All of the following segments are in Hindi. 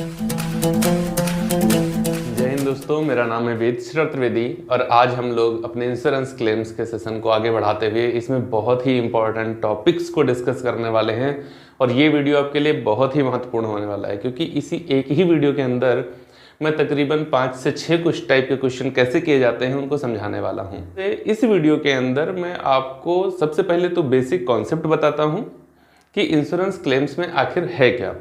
जय हिंद दोस्तों, मेरा नाम है वेद त्रिवेदी और आज हम लोग अपने इंश्योरेंस क्लेम्स के सेशन को आगे बढ़ाते हुए इसमें बहुत ही इंपॉर्टेंट टॉपिक्स को डिस्कस करने वाले हैं। और ये वीडियो आपके लिए बहुत ही महत्वपूर्ण होने वाला है, क्योंकि इसी एक ही वीडियो के अंदर मैं तकरीबन 5 से 6 कुछ टाइप के क्वेश्चन कैसे किए जाते हैं उनको समझाने वाला हूँ। इस वीडियो के अंदर मैं आपको सबसे पहले तो बेसिक कॉन्सेप्ट बताता हूँ कि इंश्योरेंस क्लेम्स में आखिर है क्या,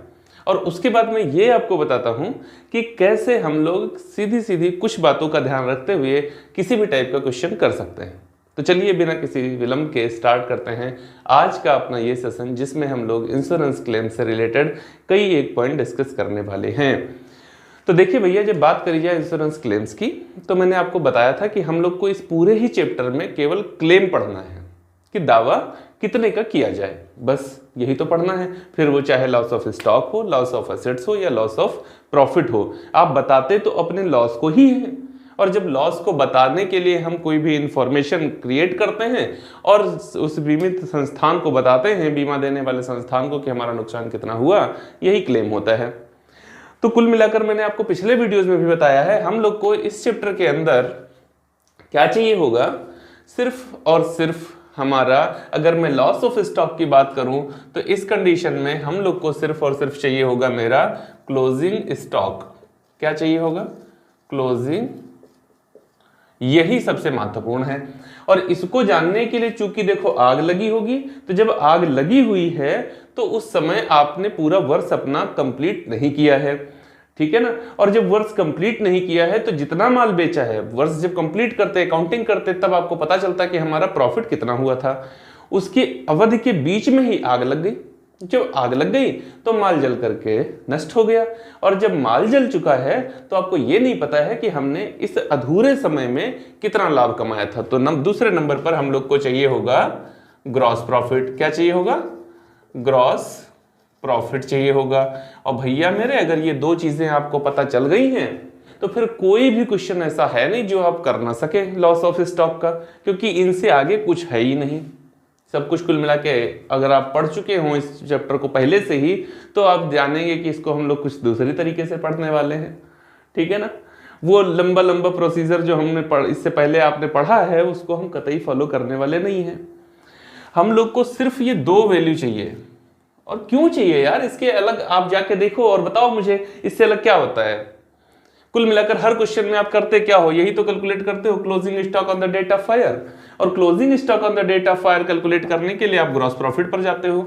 और उसके बाद मैं ये आपको बताता हूँ कि कैसे हम लोग सीधी सीधी कुछ बातों का ध्यान रखते हुए किसी भी टाइप का क्वेश्चन कर सकते हैं। तो चलिए बिना किसी विलंब के स्टार्ट करते हैं आज का अपना ये सेशन, जिसमें हम लोग इंश्योरेंस क्लेम से रिलेटेड कई एक पॉइंट डिस्कस करने वाले हैं। तो देखिए भैया, जब बात करी जाए इंश्योरेंस क्लेम्स की, तो मैंने आपको बताया था कि हम लोग को इस पूरे ही चैप्टर में केवल क्लेम पढ़ना है कि दावा कितने का किया जाए, बस यही तो पढ़ना है। फिर वो चाहे लॉस ऑफ स्टॉक हो, लॉस ऑफ एसेट्स हो या लॉस ऑफ प्रॉफिट हो, आप बताते तो अपने लॉस को ही है। और जब लॉस को बताने के लिए हम कोई भी इंफॉर्मेशन क्रिएट करते हैं और उस बीमित संस्थान को बताते हैं, बीमा देने वाले संस्थान को, कि हमारा नुकसान कितना हुआ, यही क्लेम होता है। तो कुल मिलाकर मैंने आपको पिछले वीडियोस में भी बताया है, हम लोग को इस चैप्टर के अंदर क्या चाहिए होगा, सिर्फ और सिर्फ हमारा, अगर मैं लॉस ऑफ स्टॉक की बात करूं तो इस कंडीशन में हम लोग को सिर्फ और सिर्फ चाहिए होगा मेरा क्लोजिंग स्टॉक। क्या चाहिए होगा? क्लोजिंग। यही सबसे महत्वपूर्ण है। और इसको जानने के लिए, चूंकि देखो आग लगी होगी, तो जब आग लगी हुई है तो उस समय आपने पूरा वर्ष अपना कंप्लीट नहीं किया है, ठीक है ना। और जब वर्ष कंप्लीट नहीं किया है तो जितना माल बेचा है, वर्ष जब कंप्लीट करते, अकाउंटिंग करते, तब आपको पता चलता है कि हमारा प्रॉफिट कितना हुआ था। उसकी अवधि के बीच में ही आग लग गई। जब आग लग गई तो माल जल करके नष्ट हो गया, और जब माल जल चुका है तो आपको ये नहीं पता है कि हमने इस अधूरे समय में कितना लाभ कमाया था। तो दूसरे नंबर पर हम लोग को चाहिए होगा ग्रॉस प्रॉफिट। क्या चाहिए होगा? ग्रॉस प्रॉफिट चाहिए होगा। और भैया मेरे, अगर ये दो चीजें आपको पता चल गई हैं तो फिर कोई भी क्वेश्चन ऐसा है नहीं जो आप कर ना सके लॉस ऑफ स्टॉक का, क्योंकि इनसे आगे कुछ है ही नहीं। सब कुछ कुल मिला के अगर आप पढ़ चुके हो इस चैप्टर को पहले से ही, तो आप जानेंगे कि इसको हम लोग कुछ दूसरी तरीके से पढ़ने वाले हैं, ठीक है ना। वो लंबा लंबा प्रोसीजर जो हमने इससे पहले आपने पढ़ा है, उसको हम कतई फॉलो करने वाले नहीं हैं। हम लोग को सिर्फ ये दो वैल्यू चाहिए। और क्यों चाहिए यार? इसके अलग आप जाके देखो और बताओ मुझे, इससे अलग क्या होता है। कुल मिलाकर हर क्वेश्चन में आप करते क्या हो? यही तो कैलकुलेट करते हो, closing stock on the date of fire. और closing stock on the date of fire calculate करने के लिए आप ग्रॉस प्रॉफिट पर जाते हो।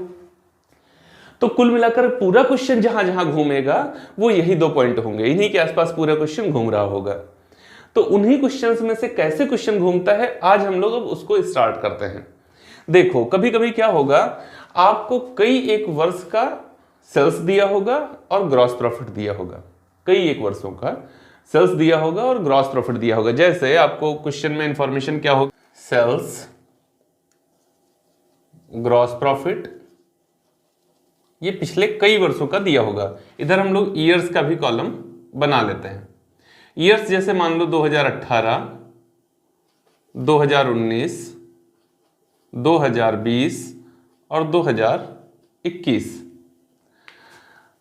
तो कुल मिलाकर पूरा क्वेश्चन जहां जहां घूमेगा वो यही दो पॉइंट होंगे, इन्हीं के आसपास पूरा क्वेश्चन घूम रहा होगा। तो उन्हीं क्वेश्चंस में से कैसे क्वेश्चन घूमता है, आज हम लोग अब उसको स्टार्ट करते हैं। देखो, कभी कभी क्या होगा, आपको कई एक वर्ष का सेल्स दिया होगा और ग्रॉस प्रॉफिट दिया होगा। कई एक वर्षों का सेल्स दिया होगा और ग्रॉस प्रॉफिट दिया होगा। जैसे आपको क्वेश्चन में इंफॉर्मेशन क्या होगा, सेल्स, ग्रॉस प्रॉफिट, ये पिछले कई वर्षों का दिया होगा। इधर हम लोग ईयर्स का भी कॉलम बना लेते हैं। ईयर्स जैसे मान लो 2018, 2019, 2020 और 2021।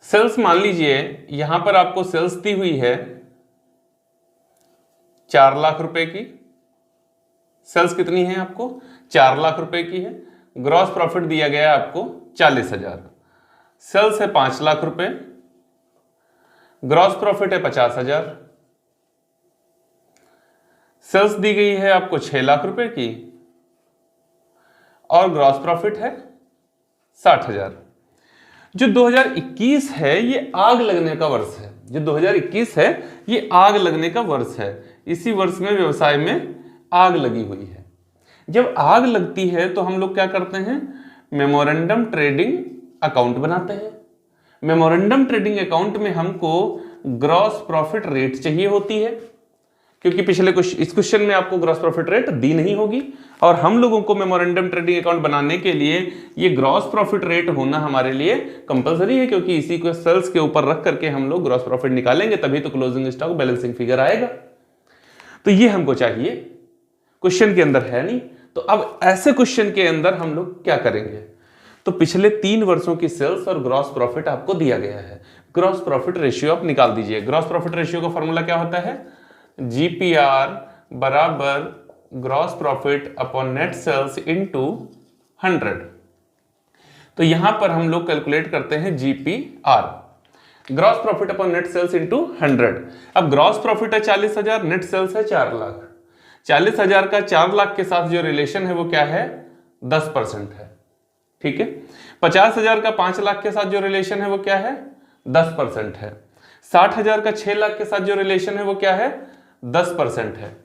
सेल्स मान लीजिए यहां पर आपको सेल्स दी हुई है 4 लाख रुपए की। सेल्स कितनी है आपको? 4 लाख रुपए की है। ग्रॉस प्रॉफिट दिया गया है आपको 40,000। सेल्स है 5 लाख रुपए, ग्रॉस प्रॉफिट है 50,000। सेल्स दी गई है आपको 6 लाख रुपए की और ग्रॉस प्रॉफिट है 60,000। जो 2021 है ये आग लगने का वर्ष है। जो 2021 है ये आग लगने का वर्ष है। इसी वर्ष में व्यवसाय में आग लगी हुई है। जब आग लगती है तो हम लोग क्या करते हैं, मेमोरेंडम ट्रेडिंग अकाउंट बनाते हैं। मेमोरेंडम ट्रेडिंग अकाउंट में हमको ग्रॉस प्रॉफिट रेट चाहिए होती है, क्योंकि पिछले इस क्वेश्चन में आपको ग्रॉस प्रॉफिट रेट दी नहीं होगी। और हम लोगों को मेमोरेंडम ट्रेडिंग अकाउंट बनाने के लिए ये ग्रॉस प्रॉफिट रेट होना हमारे लिए कंपलसरी है, क्योंकि इसी को सेल्स के ऊपर रख करके हम लोग ग्रॉस प्रॉफिट निकालेंगे, तभी तो क्लोजिंग स्टॉक बैलेंसिंग फिगर आएगा। तो ये हमको चाहिए, क्वेश्चन के अंदर है नहीं। तो अब ऐसे क्वेश्चन के अंदर हम लोग क्या करेंगे, तो पिछले 3 वर्षों की सेल्स और ग्रॉस प्रॉफिट आपको दिया गया है। ग्रॉस प्रॉफिट रेशियो आप निकाल दीजिए। ग्रॉस प्रॉफिट रेशियो का फॉर्मूला क्या होता है? GPR बराबर gross profit upon net sales into 100। तो यहां पर हम लोग कैलकुलेट करते हैं GPR, gross profit upon net sales into 100। अब ग्रॉस प्रॉफिट है 40,000, नेट सेल्स है 4 लाख। 40,000 का 4 लाख के साथ जो रिलेशन है वो क्या है? 10% है। ठीक है। 50,000 का 5 लाख के साथ जो रिलेशन है वो क्या है? 10% है। 60,000 का 6 लाख के साथ जो रिलेशन है वो क्या है? 10% है।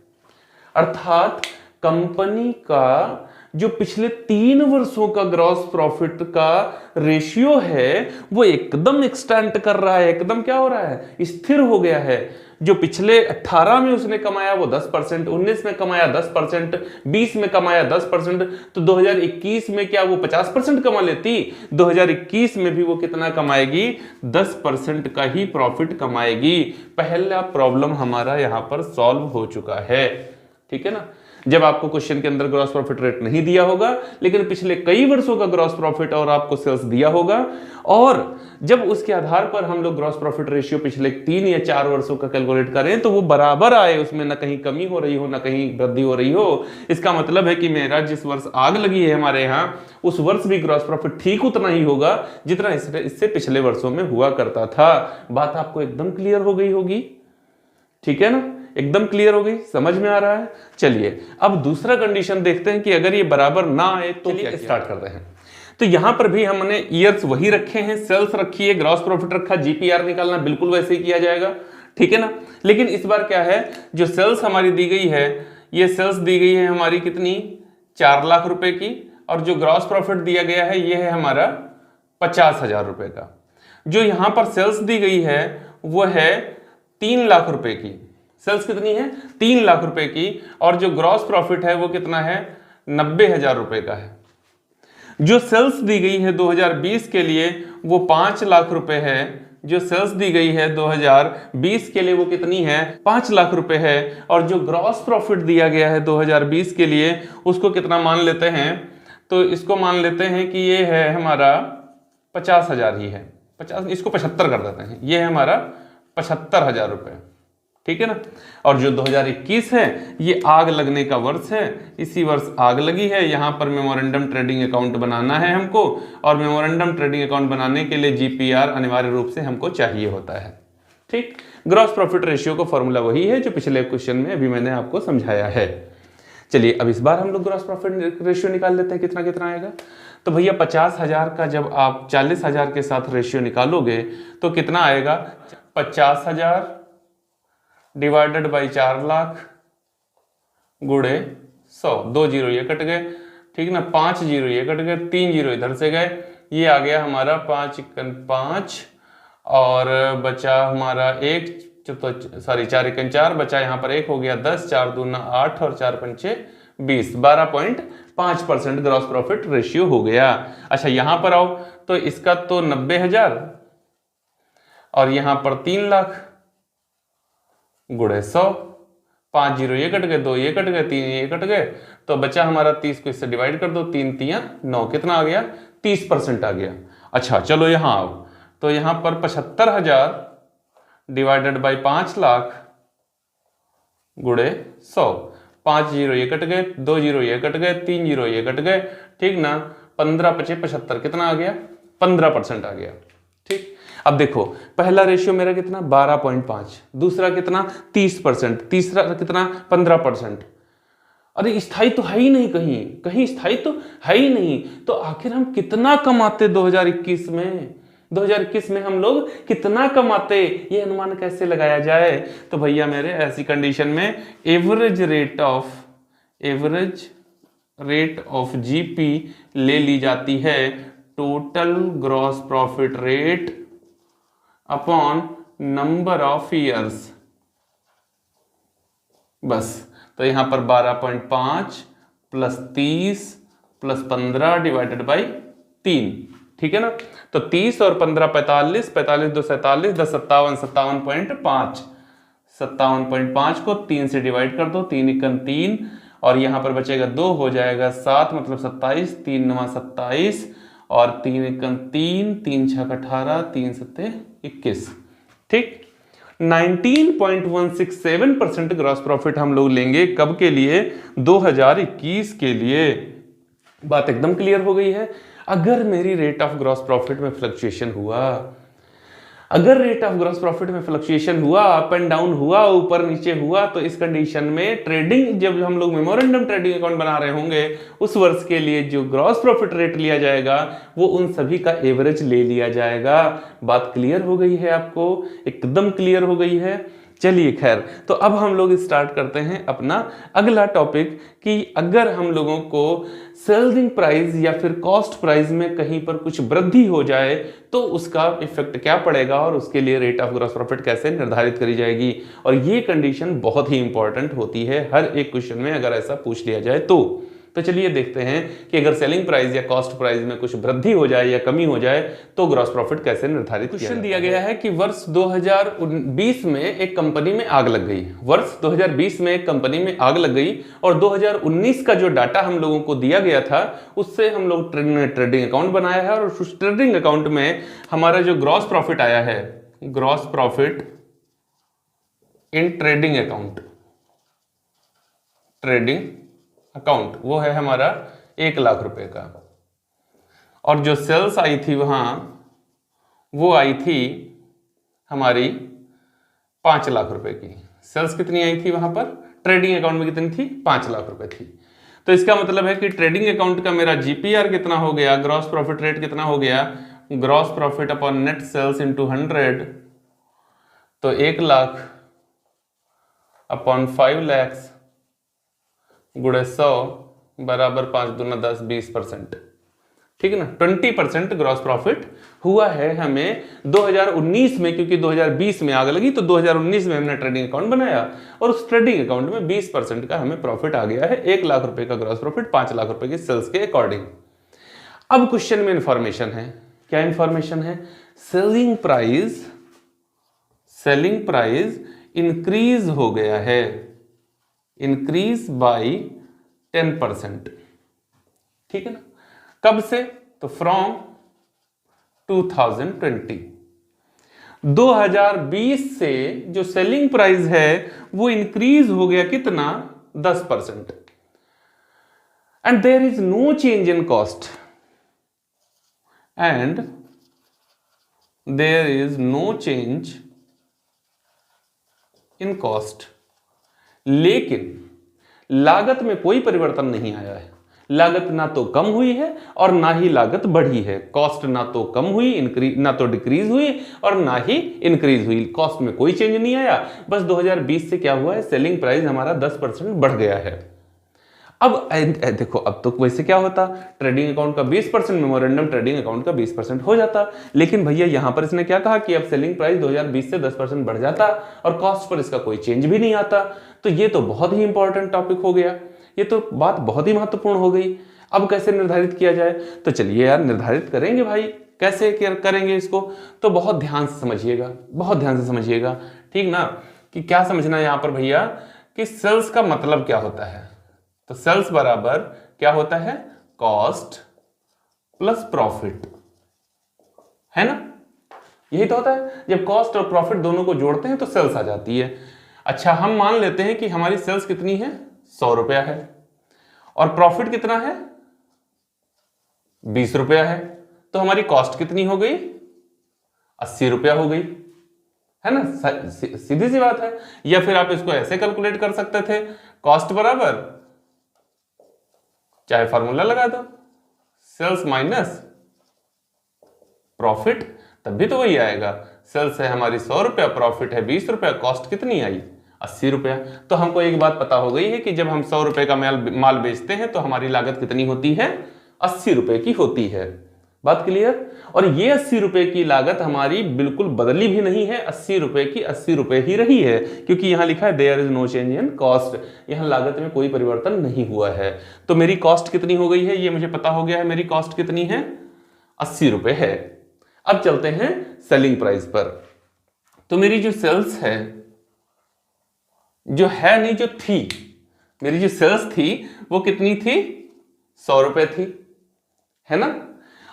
अर्थात कंपनी का जो पिछले 3 वर्षों का ग्रॉस प्रॉफिट का रेशियो है वो एकदम एक्सटेंड कर रहा है, एकदम क्या हो रहा है? स्थिर हो गया है। जो पिछले 18 में उसने कमाया वो 10%, 19 में कमाया 10%, 20 में कमाया 10%, तो 2021 में क्या वो 50% कमा लेती? 2021 में भी वो कितना कमाएगी? 10% का ही प्रॉफिट कमाएगी। पहला प्रॉब्लम हमारा यहां पर सॉल्व हो चुका है। ठीक है ना। जब आपको क्वेश्चन के अंदर ग्रॉस प्रॉफिट रेट नहीं दिया होगा लेकिन पिछले कई वर्षों का ग्रॉस प्रॉफिट और आपको सेल्स दिया होगा, और जब उसके आधार पर हम लोग ग्रॉस प्रॉफिट रेशियो पिछले 3 या 4 वर्षों का कैलकुलेट करें तो वो बराबर आए, उसमें ना कहीं कमी हो रही हो ना कहीं वृद्धि हो रही हो, इसका मतलब है कि मेरा जिस वर्ष आग लगी है हमारे यहाँ उस वर्ष भी ग्रॉस प्रॉफिट ठीक उतना ही होगा जितना इससे पिछले वर्षों में हुआ करता था। बात आपको एकदम क्लियर हो गई होगी। ठीक है ना, एकदम क्लियर हो गई, समझ में आ रहा है। चलिए अब दूसरा कंडीशन देखते हैं कि अगर ये बराबर ना आए तो क्या स्टार्ट करते हैं। तो यहां पर भी हमने ईयर्स वही रखे हैं, सेल्स रखी है, ग्रॉस प्रॉफिट रखा, GPR निकालना बिल्कुल वैसे ही किया जाएगा। ठीक है ना। लेकिन इस बार क्या है, जो सेल्स हमारी दी गई है, ये सेल्स दी गई है हमारी कितनी? 4 लाख रुपए की, और जो ग्रॉस प्रॉफिट दिया गया है ये है हमारा 50,000 रुपए का। जो यहां पर सेल्स दी गई है वो है 3 लाख रुपए की। सेल्स कितनी है? 3 लाख रुपए की, और जो ग्रॉस प्रॉफिट है वो कितना है? 90,000 रुपए का है। जो सेल्स दी गई है 2020 के लिए वो 5 लाख रुपए है। जो सेल्स दी गई है 2020 के लिए वो कितनी है? 5 लाख रुपए है। और जो ग्रॉस प्रॉफिट दिया गया है 2020 के लिए उसको कितना मान लेते हैं? तो इसको मान लेते हैं कि ये है हमारा 50,000 ही है। 50, इसको 75 कर देते हैं, ये है हमारा 75,000 रुपए। ठीक है ना। और जो 2021 है ये आग लगने का वर्ष है, इसी वर्ष आग लगी है। यहां पर मेमोरेंडम ट्रेडिंग अकाउंट बनाना है हमको, और मेमोरेंडम ट्रेडिंग अकाउंट बनाने के लिए GPR अनिवार्य रूप से हमको चाहिए होता है। ठीक। ग्रॉस प्रॉफिट रेशियो का फॉर्मूला वही है जो पिछले क्वेश्चन में अभी मैंने आपको समझाया है। चलिए अब इस बार हम लोग ग्रॉस प्रॉफिट रेशियो निकाल लेते हैं, कितना कितना आएगा। तो भैया 50,000 का जब आप 40,000 के साथ रेशियो निकालोगे तो कितना आएगा? 50,000 डिवाइडेड बाई 4 लाख गुणे 100, 2 जीरो ये कट गए। ठीक ना, 5 जीरो ये कट गए, 3 जीरो इधर से गए, ये आ गया हमारा 5 एकन 5, और बचा हमारा 1, तो सॉरी 4 एकन 4, बचा यहाँ पर 1 हो गया 10, 4 दूना 8 और 4 पंचे 20, 12.5% ग्रॉस प्रॉफिट रेशियो हो गया। अच्छा यहां पर आओ तो इसका तो 90,000 और यहां पर 3 लाख गुणे 100, 5 जीरो ये कट गए, 2 ये कट गए, 3 ये कट गए, तो बचा हमारा 30 को इससे डिवाइड कर दो, 3 तियां 9, कितना आ गया? 30% आ गया। अच्छा चलो यहां आओ तो यहां पर 75,000 डिवाइडेड बाई 5 लाख गुणे 100, 5 जीरो ये कट गए, 2 जीरो ये कट गए, 3 जीरो ये कट गए। ठीक ना, 15 पचे 75, कितना आ गया? 15% आ गया। ठीक। अब देखो पहला रेशियो मेरा कितना? 12.5, दूसरा कितना? 30%, तीसरा कितना? 15%। अरे स्थायी तो है ही नहीं, कहीं कहीं स्थायी तो है ही नहीं। तो आखिर हम कितना कमाते 2021 में? 2021 में हम लोग कितना कमाते, ये अनुमान कैसे लगाया जाए? तो भैया मेरे ऐसी कंडीशन में एवरेज रेट ऑफ GP ले ली जाती है, total gross profit rate upon number of years. बस तो यहां पर 12.5 प्लस 30 प्लस 15 डिवाइडेड बाई 3। ठीक है ना। तो 30 और 15 45, 45 2 47, 10 57, 57.5, 57.5 को 3 से डिवाइड कर दो, 3 एकम 3, और यहां पर बचेगा 2, हो जाएगा 7 मतलब 27, 3 9 27, और 3 एकम 3, 3 6 18, 3 7 21, ठीक। 19.167% ग्रॉस प्रॉफिट हम लोग लेंगे, कब के लिए? 2021 के लिए। बात एकदम क्लियर हो गई है। अगर मेरी रेट ऑफ ग्रॉस प्रॉफिट में फ्लक्चुएशन हुआ, अगर रेट ऑफ ग्रॉस प्रॉफिट में फ्लक्चुएशन हुआ, अप एंड डाउन हुआ, ऊपर नीचे हुआ, तो इस कंडीशन में ट्रेडिंग, जब हम लोग मेमोरेंडम ट्रेडिंग अकाउंट बना रहे होंगे, उस वर्ष के लिए जो ग्रॉस प्रॉफिट रेट लिया जाएगा वो उन सभी का एवरेज ले लिया जाएगा। बात क्लियर हो गई है आपको? एकदम क्लियर हो गई है। चलिए खैर, तो अब हम लोग स्टार्ट करते हैं अपना अगला टॉपिक कि अगर हम लोगों को सेलिंग प्राइस या फिर कॉस्ट प्राइस में कहीं पर कुछ वृद्धि हो जाए तो उसका इफेक्ट क्या पड़ेगा और उसके लिए रेट ऑफ ग्रॉस प्रॉफिट कैसे निर्धारित करी जाएगी। और ये कंडीशन बहुत ही इंपॉर्टेंट होती है हर एक क्वेश्चन में, अगर ऐसा पूछ लिया जाए तो चलिए देखते हैं कि अगर सेलिंग प्राइस या कॉस्ट प्राइस में कुछ वृद्धि हो जाए या कमी हो जाए तो ग्रॉस प्रॉफिट कैसे निर्धारित किया जाए। क्वेश्चन दिया गया है कि वर्ष 2020 में एक कंपनी में आग लग गई, वर्ष 2020 में एक कंपनी में आग लग गई और 2019 का जो डाटा हम लोगों को दिया गया था उससे हम लोग ट्रेडिंग अकाउंट बनाया है और उस ट्रेडिंग अकाउंट में हमारा जो ग्रॉस प्रॉफिट आया है, gross profit in trading account, trading account, वो है हमारा 1 लाख रुपए का। और जो सेल्स आई थी वहां वो आई थी हमारी 5 लाख रुपए की। सेल्स कितनी आई थी वहां पर? ट्रेडिंग अकाउंट में कितनी थी? 5 लाख रुपए थी। तो इसका मतलब है कि ट्रेडिंग अकाउंट का मेरा जीपीआर कितना हो गया, ग्रॉस प्रॉफिट रेट कितना हो गया, gross profit upon net sales into 100, तो 1 लाख अपॉन 5 लैक्स गुणे 100 बराबर 5 दूना 10, 20%, ठीक है ना। 20% ग्रॉस प्रॉफिट हुआ है हमें 2019 में, क्योंकि 2020 में आग लगी तो 2019 में हमने ट्रेडिंग अकाउंट बनाया और उस ट्रेडिंग अकाउंट में 20% का हमें प्रॉफिट आ गया है। 1 लाख रुपए का ग्रॉस प्रॉफिट 5 लाख रुपए की सेल्स के अकॉर्डिंग। अब क्वेश्चन में इंफॉर्मेशन है, क्या इंफॉर्मेशन है? सेलिंग प्राइस इंक्रीज हो गया है, इंक्रीज बाई 10%, ठीक है ना। कब से? तो फ्रॉम 2020, 2020 से जो सेलिंग प्राइस है वो इंक्रीज हो गया कितना? 10%। And there is no change in cost, and there is no change in cost, लेकिन लागत में कोई परिवर्तन नहीं आया है। लागत ना तो कम हुई है और ना ही लागत बढ़ी है। कॉस्ट ना तो कम हुई, ना तो डिक्रीज हुई और ना ही इंक्रीज हुई। कॉस्ट में कोई चेंज नहीं आया, बस 2020 से क्या हुआ है, सेलिंग प्राइस हमारा 10% बढ़ गया है। अब देखो, अब तो वैसे क्या होता, ट्रेडिंग अकाउंट का 20%, मेमोरेंडम ट्रेडिंग अकाउंट का 20% हो जाता, लेकिन भैया यहां पर इसने क्या कहा कि अब सेलिंग प्राइस 2020 से 10% बढ़ जाता और कॉस्ट पर इसका कोई चेंज भी नहीं आता। तो ये तो बहुत ही इंपॉर्टेंट टॉपिक हो गया, ये तो बात बहुत ही महत्वपूर्ण हो गई। अब कैसे निर्धारित किया जाए? तो चलिए यार निर्धारित करेंगे भाई, कैसे करेंगे इसको, तो बहुत ध्यान से समझिएगा, बहुत ध्यान से समझिएगा, ठीक ना। कि क्या समझना है यहां पर भैया कि सेल्स का मतलब क्या होता है। तो सेल्स बराबर क्या होता है? कॉस्ट प्लस प्रॉफिट, है ना। यही तो होता है, जब कॉस्ट और प्रॉफिट दोनों को जोड़ते हैं तो सेल्स आ जाती है। अच्छा, हम मान लेते हैं कि हमारी सेल्स कितनी है? 100 रुपया है और प्रॉफिट कितना है? 20 रुपया है, तो हमारी कॉस्ट कितनी हो गई? 80 रुपया हो गई, है ना। सीधी सी बात है। या फिर आप इसको ऐसे कैलकुलेट कर सकते थे, कॉस्ट बराबर, चाहे फार्मूला लगा दो, सेल्स माइनस प्रॉफिट, तब भी तो वही आएगा। सेल्स है हमारी 100 रुपया, प्रॉफिट है 20 रुपया, कॉस्ट कितनी आई? 80 रुपया। तो हमको एक बात पता हो गई है कि जब हम 100 रुपए का माल बेचते हैं तो हमारी लागत कितनी होती है? 80 रुपए की होती है। बात क्लियर। और ये 80 रुपए की लागत हमारी बिल्कुल बदली भी नहीं है, 80 रुपए की 80 रुपए ही रही है, क्योंकि यहां लिखा है there is no change in cost, यहां लागत में कोई परिवर्तन नहीं हुआ है। तो मेरी कॉस्ट कितनी हो गई है, ये मुझे पता हो गया है, मेरी कॉस्ट कितनी है? 80 रुपए है। अब चलते हैं सेलिंग प्राइस पर। तो मेरी जो सेल्स है, जो है नहीं, जो थी, मेरी जो सेल्स थी वो कितनी थी? 100 रुपए थी, है ना।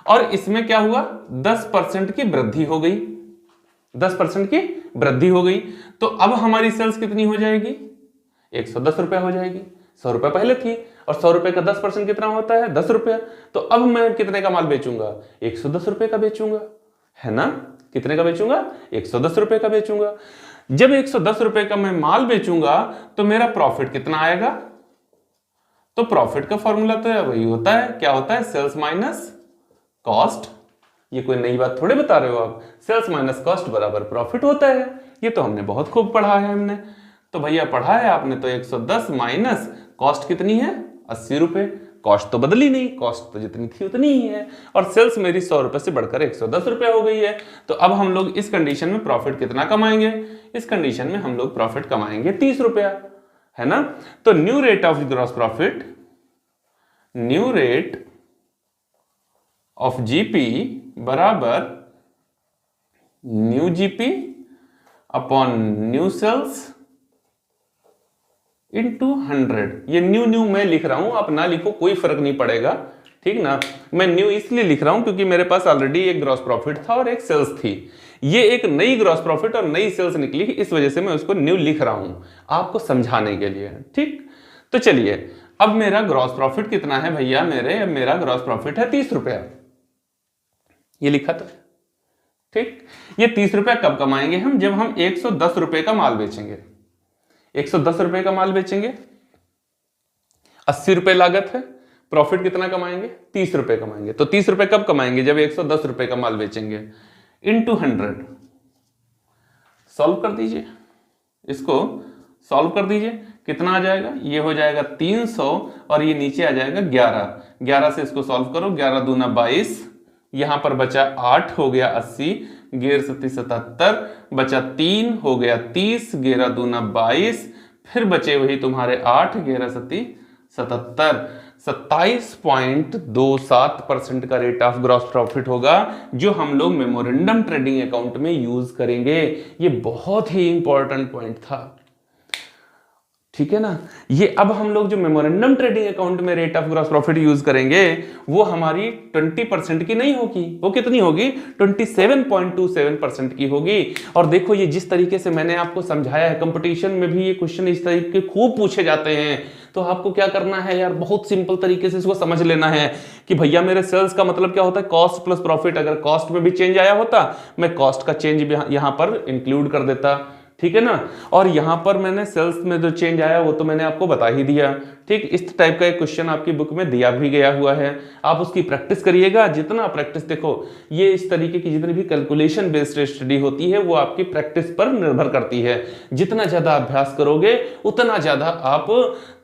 और इसमें क्या हुआ? 10% की वृद्धि हो गई, 10% की वृद्धि हो गई। तो अब हमारी सेल्स कितनी हो जाएगी? 110 रुपया हो जाएगी। 100 रुपया पहले थी और 100 रुपए का 10% कितना होता है? 10 रुपया। तो अब मैं कितने का माल बेचूंगा? 110 रुपए का बेचूंगा, है ना? कितने का बेचूंगा? 110 रुपए का बेचूंगा। जब 110 रुपए का मैं माल बेचूंगा तो मेरा प्रॉफिट कितना आएगा? तो प्रॉफिट का फॉर्मूला तो वही होता है, क्या होता है? Sales minus cost. ये कोई नई बात थोड़े बता रहे हो आप, सेल्स माइनस कॉस्ट बराबर प्रॉफिट होता है। ये तो हमने बहुत खूब पढ़ा है हमने। तो भैया पढ़ा है आपने तो 110 माइनस कॉस्ट कितनी है? 80 रुपए। कॉस्ट तो बदली नहीं, कॉस्ट तो जितनी थी उतनी ही है, और सेल्स मेरी 100 रुपए से बढ़कर 110 रुपए हो गई है। तो अब हम लोग इस कंडीशन में प्रॉफिट कितना कमाएंगे? इस कंडीशन में हम लोग प्रॉफिट कमाएंगे 30 रुपया, है ना? तो new rate of gross profit, new rate of GP बराबर new GP upon new sales into 100। ये न्यू मैं लिख रहा हूं, आप ना लिखो, कोई फर्क नहीं पड़ेगा, ठीक ना? मैं न्यू इसलिए लिख रहा हूं क्योंकि मेरे पास ऑलरेडी एक ग्रॉस प्रॉफिट था और एक सेल्स थी। ये एक नई ग्रॉस प्रॉफिट और नई सेल्स निकली, इस वजह से मैं उसको न्यू लिख रहा हूं आपको समझाने के लिए, ठीक? तो चलिए, अब मेरा ग्रॉस प्रॉफिट कितना है भैया? मेरा ग्रॉस प्रॉफिट है 30 रुपया। ये लिखा था, ठीक? ये 30 रुपया कब कमाएंगे हम? जब हम 110 रुपए का माल बेचेंगे। 110 रुपए का माल बेचेंगे, 80 रुपए लागत है, प्रॉफिट कितना कमाएंगे? 30 रुपए कमाएंगे। तो 30 रुपए कब कमाएंगे? जब 110 रुपए का माल बेचेंगे, इनटू 100। सॉल्व कर दीजिए, इसको सॉल्व कर दीजिए, कितना आ जाएगा? ये हो जाएगा 300 और ये नीचे आ जाएगा 11। 11 से इसको सॉल्व करो, 11 दूना 22, यहां पर बचा 8 हो गया 80, 11 सत्ती 77, बचा 3 हो गया 30, 11 दूना 22, फिर बचे वही तुम्हारे 8, 11 सत्ती 77, 27.27% का रेट ऑफ ग्रॉस प्रॉफिट होगा, जो हम लोग मेमोरेंडम ट्रेडिंग अकाउंट में यूज करेंगे। ये बहुत ही इंपॉर्टेंट पॉइंट था, ठीक है ना? ये अब हम लोग जो मेमोरेंडम ट्रेडिंग अकाउंट में rate of gross profit use करेंगे, वो हमारी 20% की नहीं होगी। वो कितनी होगी? 27.27% की होगी। और देखो, ये जिस तरीके से मैंने आपको समझाया है, कंपटीशन में भी ये क्वेश्चन इस तरीके के खूब पूछे जाते हैं। तो आपको क्या करना है यार, बहुत सिंपल तरीके से इसको समझ लेना है कि भैया मेरे सेल्स का मतलब क्या होता है? Cost plus profit. अगर कॉस्ट में भी चेंज आया होता, मैं कॉस्ट का चेंज यहां पर इंक्लूड कर देता, ठीक है ना? और यहां पर मैंने सेल्स में जो चेंज आया वो तो मैंने आपको बता ही दिया, ठीक? इस टाइप का एक क्वेश्चन आपकी बुक में दिया भी गया हुआ है, आप उसकी प्रैक्टिस करिएगा। जितना प्रैक्टिस, देखो ये इस तरीके की जितनी भी कैलकुलेशन बेस्ड स्टडी होती है वो आपकी प्रैक्टिस पर निर्भर करती है। जितना ज्यादा अभ्यास करोगे उतना ज्यादा आप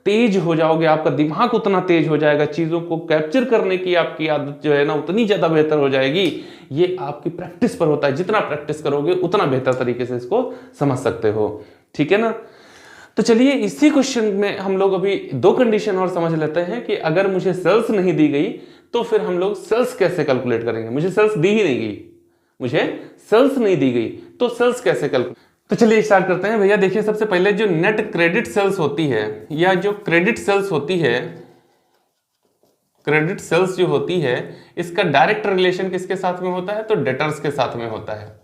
तेज हो जाओगे, आपका दिमाग उतना तेज हो जाएगा, चीजों को कैप्चर करने की आपकी आदत जो है ना उतनी ज्यादा बेहतर हो जाएगी। ये आपकी प्रैक्टिस पर होता है, जितना प्रैक्टिस करोगे उतना बेहतर तरीके से इसको समझ सकते हो, ठीक है ना? तो चलिए, इसी क्वेश्चन में हम लोग अभी 2 कंडीशन और समझ लेते हैं कि अगर मुझे सेल्स नहीं दी गई तो फिर हम लोग सेल्स कैसे कैलकुलेट करेंगे। मुझे सेल्स दी ही नहीं गई, मुझे सेल्स नहीं दी गई, तो सेल्स कैसे कैलकुलेट। तो चलिए स्टार्ट करते हैं भैया। देखिए, सबसे पहले जो नेट क्रेडिट सेल्स होती है, या जो क्रेडिट सेल्स होती है, क्रेडिट सेल्स जो होती है, इसका डायरेक्ट रिलेशन किसके साथ में होता है? तो डेटर्स के साथ में होता है।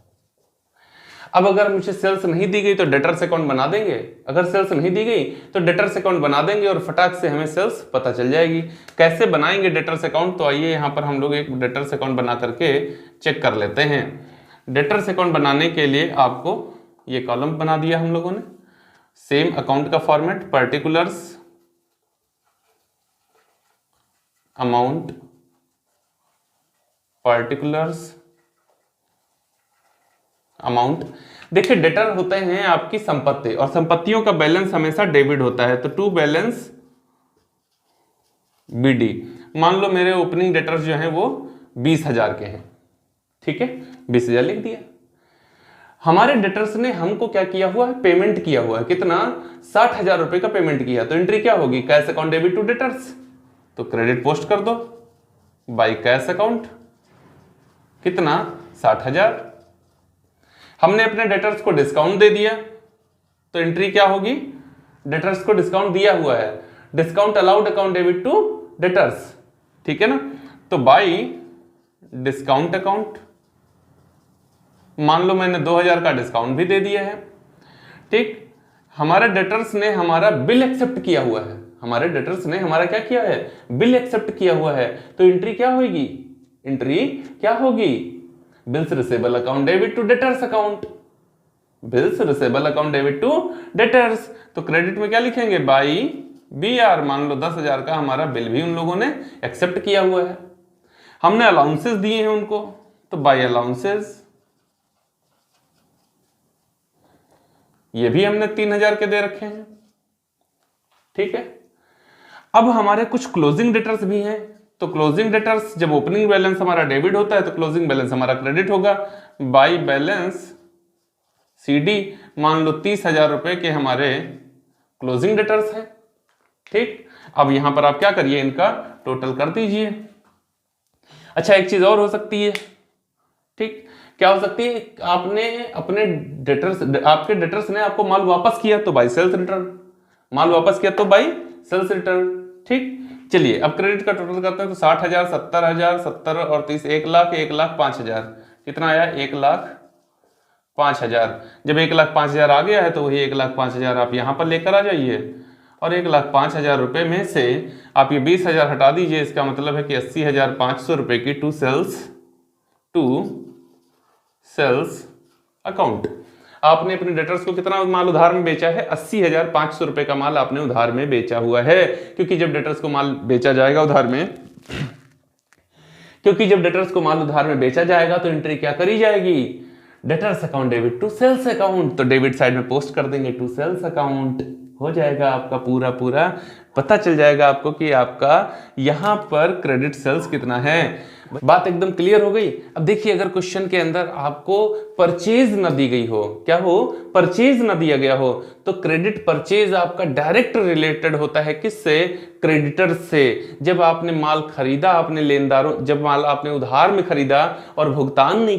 अब अगर मुझे सेल्स नहीं दी गई तो डेटर्स अकाउंट बना देंगे, अगर सेल्स नहीं दी गई तो डेटर्स अकाउंट बना देंगे और फटाक से हमें सेल्स पता चल जाएगी। कैसे बनाएंगे डेटर्स अकाउंट? तो आइए यहां पर हम लोग एक डेटर्स अकाउंट बना करके चेक कर लेते हैं। डेटर्स अकाउंट बनाने के लिए आपको ये कॉलम बना दिया हम लोगों ने, सेम अकाउंट का format, particulars amount, particulars amount. देखिए, डेटर होते हैं आपकी संपत्ति, और संपत्तियों का बैलेंस हमेशा डेबिट होता है, तो टू बैलेंस बीडी। मान लो मेरे ओपनिंग डेटर्स जो हैं वो 20,000 के हैं, ठीक है, 20,000 लिख दिया। हमारे डेटर्स ने हमको क्या किया हुआ है? पेमेंट किया हुआ है। कितना? 60,000 रुपए का पेमेंट किया। तो एंट्री क्या होगी? Cash account debit to debtors, तो क्रेडिट पोस्ट कर दो बाय कैश अकाउंट। कितना? 60,000। हमने अपने डेटर्स को डिस्काउंट दे दिया, तो एंट्री क्या होगी? डेटर्स को डिस्काउंट दिया हुआ है, discount allowed account debit to debtors, ठीक है ना? तो बाय डिस्काउंट अकाउंट मान लो मैंने 2000 का डिस्काउंट भी दे दिया है, ठीक। हमारे डेटर्स ने हमारा बिल एक्सेप्ट किया हुआ है, हमारे डेटर्स ने हमारा क्या किया है, बिल एक्सेप्ट किया हुआ है, तो एंट्री क्या होगी, एंट्री क्या होगी, bills receivable account debit to debtors account, bills receivable account debit to debtors. तो क्रेडिट में क्या लिखेंगे, बाई BR। मान लो 10,000 का हमारा बिल भी उन लोगों ने एक्सेप्ट किया हुआ है, हमने अलाउंसेस दिए हैं उनको, तो बाई अलाउंसेस, ये भी हमने 3,000 के दे रखे हैं, ठीक है। अब हमारे कुछ क्लोजिंग डेटर्स भी हैं, तो क्लोजिंग डेटर्स, जब ओपनिंग बैलेंस हमारा डेबिट होता है तो क्लोजिंग बैलेंस हमारा क्रेडिट होगा, बाई बैलेंस CD। मान लो 30,000 रुपए के हमारे क्लोजिंग डेटर्स हैं, ठीक। अब यहां पर आप क्या करिए, इनका टोटल कर दीजिए। अच्छा, एक चीज और हो सकती है, ठीक, क्या हो सकती है, आपने अपने डेटर्स, आपके डेटर्स ने आपको माल वापस किया तो बाई सेल्स रिटर्न, माल वापस किया तो बाई सेल्स रिटर्न, ठीक। चलिए अब क्रेडिट का टोटल करते हैं, तो 60,000, 70,000, 70 और 30, 1,00,000, 1,05,000, कितना आया, 1,05,000। जब 1,05,000 आ गया है तो वही 1,05,000 आप यहां पर लेकर आ जाइए, और 1,05,000 रुपए में से आप ये 20,000 हटा दीजिए, इसका मतलब है कि 80,500 रुपए की टू सेल्स अकाउंट। आपने अपने डेटर्स को कितना माल उधार में बेचा है, 80,500 रुपए का माल आपने उधार में बेचा हुआ है, क्योंकि जब डेटर्स को माल बेचा जाएगा उधार में, क्योंकि जब डेटर्स को माल उधार में बेचा जाएगा तो एंट्री क्या करी जाएगी, debtors account debit to sales account, तो डेबिट साइड में पोस्ट कर देंगे टू सेल्स अकाउंट, हो जाएगा आपका पूरा पता चल जाएगा आपको कि आपका यहां पर क्रेडिट सेल्स कितना है। बात एकदम क्लियर हो गई। अब देखिए, अगर क्वेश्चन के अंदर आपको परचेज न दी गई हो, क्या हो, परचेज न दिया गया हो, तो क्रेडिट परचेज आपका डायरेक्ट रिलेटेड होता है किससे, क्रेडिटर से। जब आपने माल खरीदा, आपने लेनदारों, जब माल आपने उधार में खरीदा और भुगतान नहीं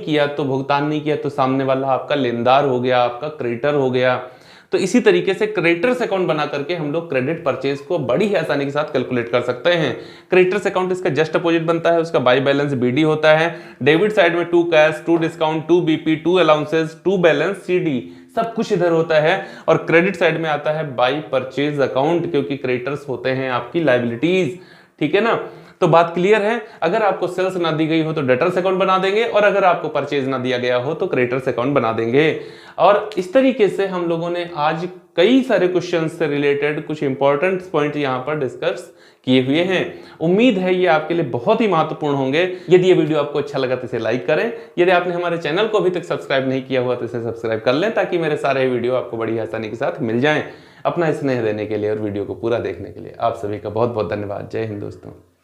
किया तो सामने वाला आपका लेनदार हो गया, आपका क्रेडिटर हो गया। तो इसी तरीके से क्रेडिटर्स अकाउंट बना करके हम लोग क्रेडिट परचेज को बड़ी ही आसानी के साथ कैलकुलेट कर सकते हैं। क्रेडिटर्स अकाउंट इसका जस्ट अपोजिट बनता है, उसका बाई बैलेंस BD होता है, डेबिट साइड में to cash, to discount, to BP, to allowances, to balance CD, सब कुछ इधर होता है। और क्रेडिट साइड में आता है बाई परचेज अकाउंट, क्योंकि क्रेडिटर्स होते हैं आपकी लायबिलिटीज, ठीक है ना। तो बात क्लियर है। अगर आपको सेल्स ना दी गई हो तो डेटर्स अकाउंट बना देंगे, और अगर आपको परचेज ना दिया गया हो तो क्रेडिटर्स अकाउंट बना देंगे। और इस तरीके से हम लोगों ने आज कई सारे क्वेश्चन से रिलेटेड कुछ इंपॉर्टेंट पॉइंट यहाँ पर डिस्कस किए हुए हैं। उम्मीद है ये आपके लिए बहुत ही महत्वपूर्ण होंगे। यदि ये वीडियो आपको अच्छा लगा तो इसे लाइक करें। यदि आपने हमारे चैनल को अभी तक सब्सक्राइब नहीं किया हुआ तो इसे सब्सक्राइब कर लें, ताकि मेरे सारे वीडियो आपको बड़ी आसानी के साथ मिल जाएं। अपना स्नेह देने के लिए और वीडियो को पूरा देखने के लिए आप सभी का बहुत बहुत धन्यवाद। जय हिंद दोस्तों।